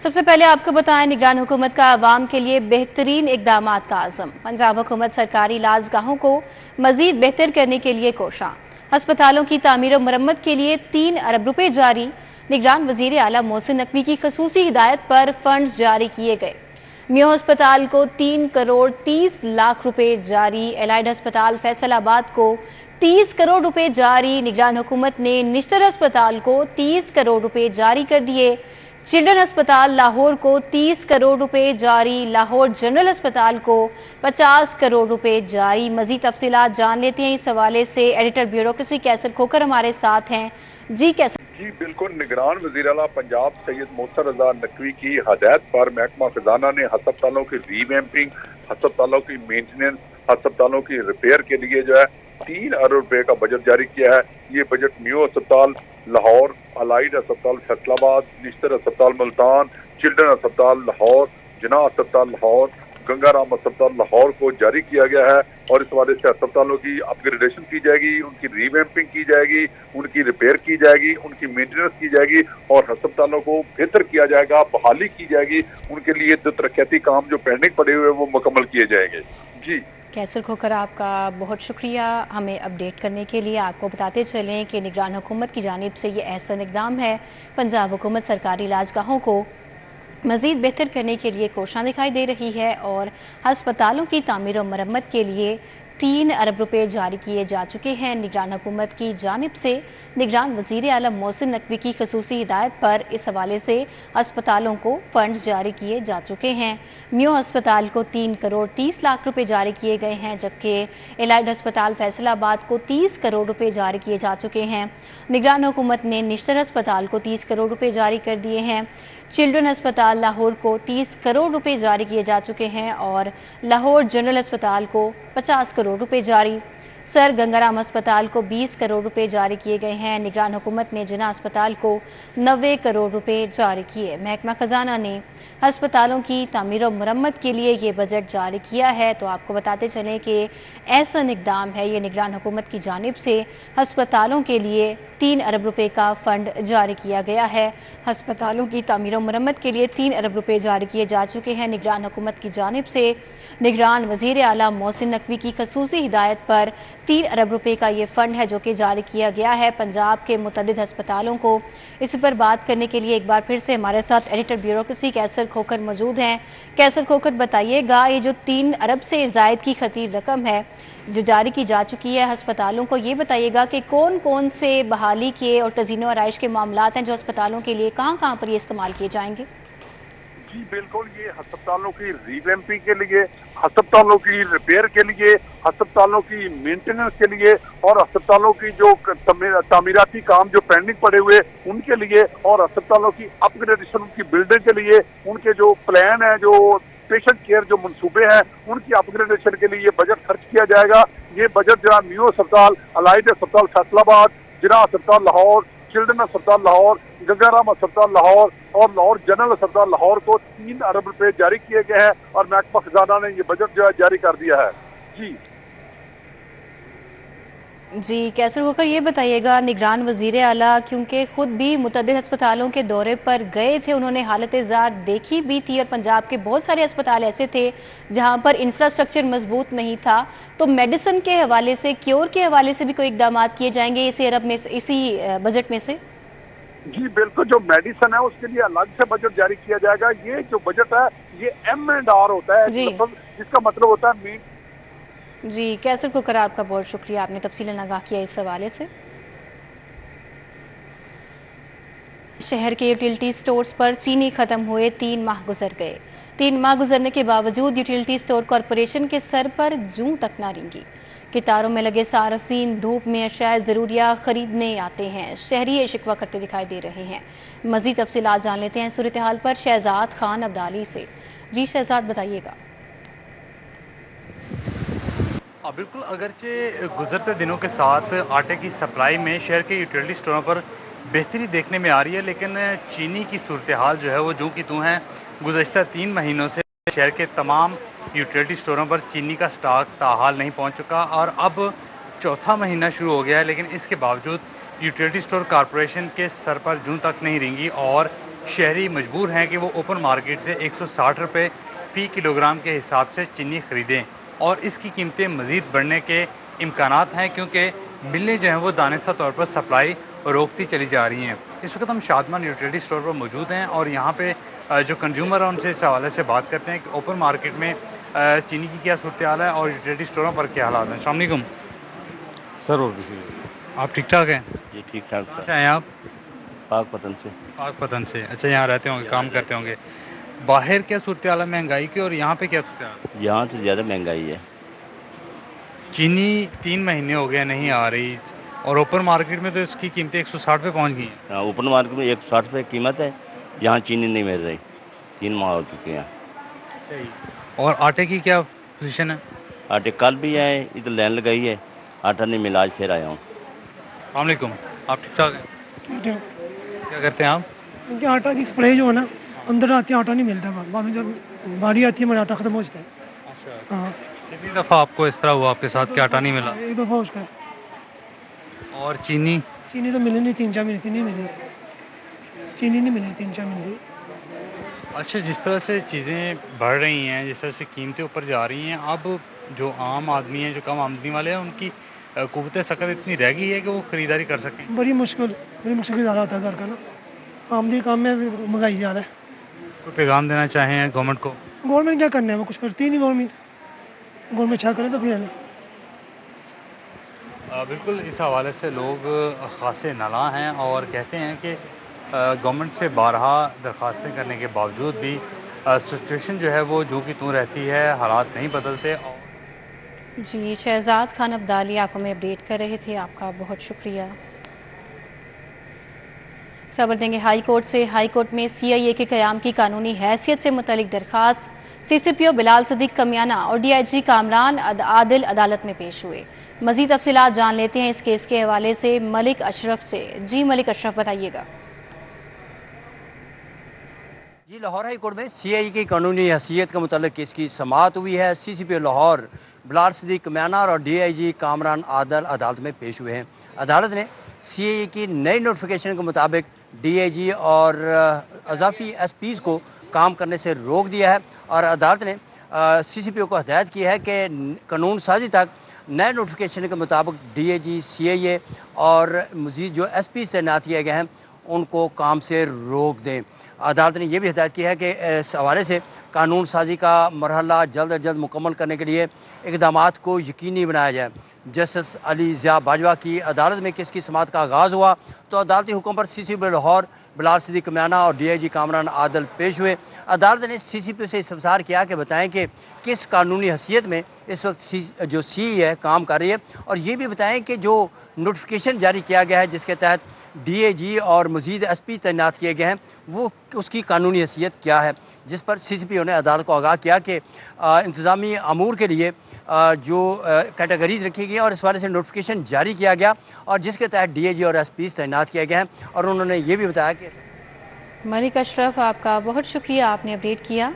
सबसे पहले आपको बताएं, निगरान हुकूमत का आवाम के लिए बेहतरीन इकदामात का आज़म। पंजाब हुकूमत सरकारी इलाजगाहों को मजीद बेहतर करने के लिए कोशां। अस्पतालों की तामीर और मरम्मत के लिए 3 अरब रुपए जारी। निगरान वजीर आला मोहसिन नकवी की खसूसी हिदायत पर फंड्स जारी किए गए। मियो अस्पताल को 3 करोड़ 30 लाख रुपए जारी। एलाइड अस्पताल फैसलाबाद को 30 करोड़ रुपए जारी। निगरान हुकूमत ने निश्तर अस्पताल को 30 करोड़ रुपए जारी कर दिए। चिल्ड्रन अस्पताल लाहौर को 30 करोड़ रुपए जारी। लाहौर जनरल अस्पताल को 50 करोड़ रुपए जारी। मजीद तफसीलात जान लेते हैं। इस हवाले से एडिटर ब्यूरोक्रेसी कैसर खोकर हमारे साथ हैं। जी कैसर। जी बिल्कुल, निगरान वज़ीर आला पंजाब सैयद मोहसिन रज़ा नकवी की हदायत पर महकमा खजाना ने अस्पतालों की रीवैम्पिंग, अस्पतालों की मेंटेनेंस, अस्पतालों की रिपेयर के लिए जो है 3 अरब रुपए का बजट जारी किया है। ये बजट मियो अस्पताल लाहौर, अलाइड अस्पताल फैसलाबाद, निश्तर अस्पताल मुल्तान, चिल्ड्रन अस्पताल लाहौर, जिना अस्पताल लाहौर, गंगाराम अस्पताल लाहौर को जारी किया गया है। और इस हवाले से अस्पतालों की अपग्रेडेशन की जाएगी, उनकी रीवैम्पिंग की जाएगी, उनकी रिपेयर की जाएगी, उनकी मेंटेनेंस की जाएगी और अस्पतालों को बेहतर किया जाएगा, बहाली की जाएगी। उनके लिए जो तरक्याती काम जो पेंडिंग पड़े हुए वो मुकम्मल किए जाएंगे। जी कैसर खोकर, आपका बहुत शुक्रिया हमें अपडेट करने के लिए। आपको बताते चलें कि निगरान हुकूमत की जानिब से ये ऐसा इक़दाम है। पंजाब हुकूमत सरकारी इलाजगाहों को मज़ीद बेहतर करने के लिए कोशां दिखाई दे रही है और अस्पतालों की तामीर और मरम्मत के लिए 3 अरब रुपए जारी किए जा चुके हैं। निगरान हुकूमत की जानिब से निगरान वज़ीर आला मोहसिन नकवी की खसूसी हिदायत पर इस हवाले से अस्पतालों को फंड्स जारी किए जा चुके हैं। मियो अस्पताल को 3 करोड़ 30 लाख रुपए जारी किए गए हैं, जबकि एलाइड अस्पताल फैसलाबाद को 30 करोड़ रुपए जारी किए जा चुके हैं। निगरान हुकूमत ने निश्तर अस्पताल को 30 करोड़ रुपए जारी कर दिए हैं। चिल्ड्रन अस्पताल लाहौर को 30 करोड़ रुपए जारी किए जा चुके हैं और लाहौर जनरल अस्पताल को 50 करोड़ रुपए जारी। सर गंगाराम अस्पताल को 20 करोड़ रुपए जारी किए गए हैं। निगरान हुकूमत ने जिना अस्पताल को 90 करोड़ रुपए जारी किए। महकमा खजाना ने अस्पतालों की तामीर और मरम्मत के लिए ये बजट जारी किया है। तो आपको बताते चलें कि ऐसा इक़दाम है ये निगरान हुकूमत की जानिब से अस्पतालों के लिए 3 अरब रुपए का फ़ंड जारी किया गया है। अस्पतालों की तामीर और मरम्मत के लिए 3 अरब रुपए जारी किए जा चुके हैं। निगरान हुकूमत की जानिब से निगरान वज़ीर आला मोहसिन नकवी की खसूसी हिदायत पर 3 अरब रुपए का ये फ़ंड है जो कि जारी किया गया है पंजाब के मुतअद्दिद अस्पतालों को। इस पर बात करने के लिए एक बार फिर से हमारे साथ एडिटर ब्यूरोक्रेसी कैसर खोकर मौजूद हैं। कैसर खोकर, बताइएगा ये जो 3 अरब से ज़ायद की खतीर रकम है जो जारी की जा चुकी है अस्पतालों को, ये बताइएगा कि कौन कौन से बहाली के और तज़ीन व आराइश के मामलात हैं जो अस्पतालों के लिए कहाँ कहाँ पर ये इस्तेमाल किए जाएंगे? जी बिल्कुल, ये अस्पतालों की रीवैम्पिंग के लिए, अस्पतालों की रिपेयर के लिए, अस्पतालों की मेंटेनेंस के लिए और अस्पतालों की जो तामीराती काम जो पेंडिंग पड़े हुए उनके लिए और अस्पतालों की अपग्रेडेशन, उनकी बिल्डिंग के लिए, उनके जो प्लान है, जो पेशेंट केयर जो मंसूबे हैं उनकी अपग्रेडेशन के लिए ये बजट खर्च किया जाएगा। ये बजट जो है मियो अस्पताल, अलाइड अस्पताल फैसलाबाद, जिना अस्पताल लाहौर, चिल्ड्रन अस्पताल लाहौर, गंगाराम अस्पताल लाहौर और लाहौर जनरल अस्पताल लाहौर को 3 अरब रुपए जारी किए गए हैं और महकमा खजाना ने ये बजट जो है जारी कर दिया है। जी कैसर होकर, ये बताइएगा निगरान वज़ीर आला क्योंकि ख़ुद भी मुतअद्दिद अस्पतालों के दौरे पर गए थे, उन्होंने हालत ज़ार देखी भी थी और पंजाब के बहुत सारे अस्पताल ऐसे थे जहां पर इंफ्रास्ट्रक्चर मजबूत नहीं था, तो मेडिसिन के हवाले से, क्योर के हवाले से भी कोई इक़दाम किए जाएंगे इसी अरब में, इसी बजट में से? जी बिल्कुल, जो मेडिसिन है उसके लिए अलग से बजट जारी किया जाएगा। ये जो बजट है ये M&R होता है, जिसका मतलब होता है जी कैसर खोकर, आपका बहुत शुक्रिया, आपने तफसीलन आगाह किया इस हवाले से। शहर के यूटिलिटी स्टोर्स पर चीनी खत्म हुए 3 माह गुजर गए। 3 माह गुजरने के बावजूद यूटिलिटी स्टोर कॉरपोरेशन के सर पर जूं तक ना रेंगी। कितारों में लगे सार्फिन धूप में अशाए ज़रूरिया खरीदने आते हैं। शहरी ये शिकवा करते दिखाई दे रहे हैं। मज़ीद तफसीलात जान लेते हैं सूरत हाल पर शहजाद खान अब्दाली से। जी शहजाद, बताइएगा। बिल्कुल, अगरचे गुजरते दिनों के साथ आटे की सप्लाई में शहर के यूटिलिटी स्टोरों पर बेहतरी देखने में आ रही है, लेकिन चीनी की सूरत हाल जो है वो जूं की तूं है। गुज़श्ता 3 महीनों से शहर के तमाम यूटिलिटी स्टोरों पर चीनी का स्टॉक ताहाल नहीं पहुंच चुका और अब चौथा महीना शुरू हो गया है, लेकिन इसके बावजूद यूटिलिटी स्टोर कॉरपोरेशन के सर पर जूं तक नहीं रेंगी और शहरी मजबूर हैं कि वो ओपन मार्केट से 160 रुपये फ़ी किलोग्राम के हिसाब से चीनी ख़रीदें और इसकी कीमतें मज़ीद बढ़ने के इम्कानात हैं, क्योंकि मिलें जो हैं वो दानिस्ता तौर पर सप्लाई रोकती चली जा रही हैं। इस वक्त हम शादमान यूटिलिटी स्टोर पर मौजूद हैं और यहाँ पे जो कंज्यूमर है उनसे इस हवाले से बात करते हैं कि ओपन मार्केट में चीनी की क्या सूरत हाल है और यूटिलिटी स्टोरों पर क्या हालात हैं। अस्सलाम वालेकुम सर। और किसी आप ठीक ठाक हैं? जी ठीक ठाक कहाँ से सर। आए आप? पाकपतन से। पाकपतन से। अच्छा, यहाँ रहते होंगे, काम करते होंगे। बाहर क्या सूरत हाल है महंगाई की और यहाँ पे क्या सूरत हाल है? यहाँ तो ज़्यादा महंगाई है। चीनी 3 महीने हो गए नहीं आ रही और ओपन मार्केट में तो इसकी कीमतें 160 पे पहुँच गई हैं। हाँ, ओपन मार्केट में 160 रुपये कीमत है, यहाँ चीनी नहीं मिल रही। 3 माह हो चुके हैं। सही। और आटे की क्या पोजीशन है? आटे कल भी आए, इधर लाइन लगाई है, आटा नहीं मिला, आज फिर आया हूँ। अस्सलाम वालेकुम, आप ठीक ठाक हैं? ठीक है। क्या करते हैं आप? क्योंकि आटा की स्प्रे जो है ना, अंदर आते आटा नहीं मिलता, बाद में जब बारी आती है मेरा आटा ख़त्म हो जाता है। अच्छा। हाँ, कितनी दफ़ा आपको इस तरह हुआ आपके साथ कि आटा नहीं मिला? एक दफ़ा उसका और चीनी? चीनी तो मिली नहीं, 3-4 महीने से नहीं मिली। चीनी नहीं मिली 3-4 महीने से। अच्छा, जिस तरह से चीज़ें बढ़ रही हैं, जिस तरह से कीमतें ऊपर जा रही हैं, अब जो आम आदमी हैं, जो कम आमदनी वाले हैं, उनकी कुव्वत सकत इतनी रह गई है कि वो ख़रीदारी कर सकें? बड़ी मुश्किल गुजारा होता है घर का ना। आमदनी काम में महंगाई ज़्यादा है। कोई पैगाम देना चाहें गवर्नमेंट को? गवर्नमेंट क्या करना है, वो कुछ करती ही नहीं। गवर्नमेंट अच्छा करे तो फिर है ना। बिल्कुल, इस हवाले से लोग ख़ासे नाला हैं और कहते हैं कि गवर्नमेंट से बारहा दरख्वास्तें करने के बावजूद भी सिचुएशन जो है वो जो कि तू रहती है, हालात नहीं बदलते। जी, शहजाद खान अब्दाली आप हमें अपडेट कर रहे थे, आपका बहुत शुक्रिया। खबर देंगे हाई कोर्ट से। हाई कोर्ट में CIA के क़याम की कानूनी हैसियत से मुतल्लिक दरख्वास्त CCPO बिलाल सदीक कमियाना और DIG कामरान आदिल अदालत में पेश हुए। मज़ीद तफसीलात जान लेते हैं इस केस के हवाले से मलिक अशरफ से। जी मलिक अशरफ, बताइएगा। जी, लाहौर हाई कोर्ट में CIA की कानूनी हैसियत के मुतालिक केस की समाअत हुई है। CCPO लाहौर बिलाल सदीक कमियाना और DIG कामरान आदिल अदालत में पेश हुए हैं। अदालत ने CIA की नई नोटिफिकेशन के मुताबिक DIG और अजाफी SPs को काम करने से रोक दिया है और अदालत ने CCPO को हदायत की है कि कानून साजी तक नए नोटिफिकेशन के मुताबिक DIG, CIA और मज़ीद जो SPs तैनात किए गए हैं उनको काम से रोक दें। अदालत ने यह भी हिदायत की है कि इस हवाले से कानून साजी का मरहला जल्द अज जल्द मुकम्मल करने के लिए इक़दामात को यकीनी बनाया जाए। जस्टिस अली ज़िया बाजवा की अदालत में केस की समाअत का आगाज़ हुआ तो अदालती हुक्म पर CCPO लाहौर बिलाल सदीक कमियाना और DIG कामरान आदिल पेश हुए। अदालत ने CCPO से इस्तफसार किया कि बताएं कि किस कानूनी हैसियत में इस वक्त जो CE है काम कर रही है और ये भी बताएं कि जो नोटिफिकेशन जारी किया गया है जिसके तहत DIG और मज़ीद SP तैनात किए गए हैं वो उसकी कानूनी हैसियत क्या है, जिस पर CCPO ने अदालत को आगाह किया कि इंतज़ामी अमूर के लिए जो कैटेगरीज रखी गई और इस वाले से नोटिफिकेशन जारी किया गया और जिसके तहत DIG और SPs तैनात किए गए हैं। और उन्होंने ये भी बताया कि मलिक अशरफ, आपका बहुत शुक्रिया, आपने अपडेट किया।